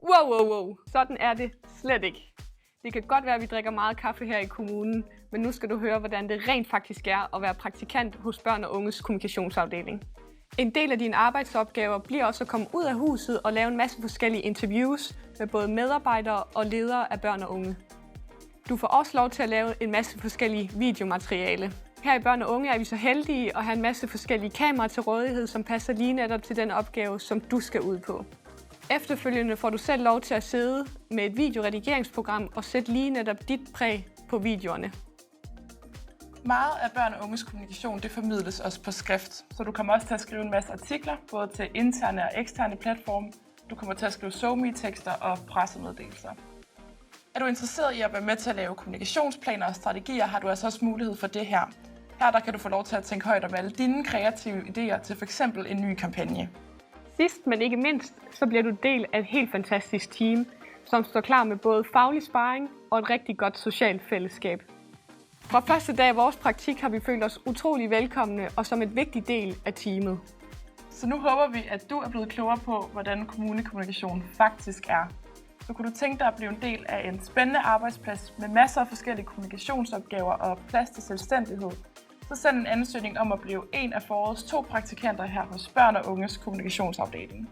Wow. Sådan er det slet ikke. Det kan godt være, at vi drikker meget kaffe her i kommunen, men nu skal du høre, hvordan det rent faktisk er at være praktikant hos Børn og Unges kommunikationsafdeling. En del af dine arbejdsopgaver bliver også at komme ud af huset og lave en masse forskellige interviews med både medarbejdere og ledere af børn og unge. Du får også lov til at lave en masse forskellige videomateriale. Her i Børn og Unge er vi så heldige at have en masse forskellige kameraer til rådighed, som passer lige netop til den opgave, som du skal ud på. Efterfølgende får du selv lov til at sidde med et videoredigeringsprogram og sætte lige netop dit præg på videoerne. Meget af børn og unges kommunikation det formidles også på skrift, så du kommer også til at skrive en masse artikler, både til interne og eksterne platforme. Du kommer til at skrive SoMe-tekster og pressemeddelelser. Er du interesseret i at være med til at lave kommunikationsplaner og strategier, har du altså også mulighed for det her. Her kan du få lov til at tænke højt om alle dine kreative idéer til f.eks. en ny kampagne. Sidst, men ikke mindst, så bliver du del af et helt fantastisk team, som står klar med både faglig sparring og et rigtig godt socialt fællesskab. Fra første dag af vores praktik har vi følt os utrolig velkomne og som et vigtig del af teamet. Så nu håber vi, at du er blevet klogere på, hvordan kommunikation faktisk er. Så kunne du tænke dig at blive en del af en spændende arbejdsplads med masser af forskellige kommunikationsopgaver og plads til selvstændighed, så send en ansøgning om at blive en af forårets 2 praktikanter her hos Børn og Unges kommunikationsafdeling.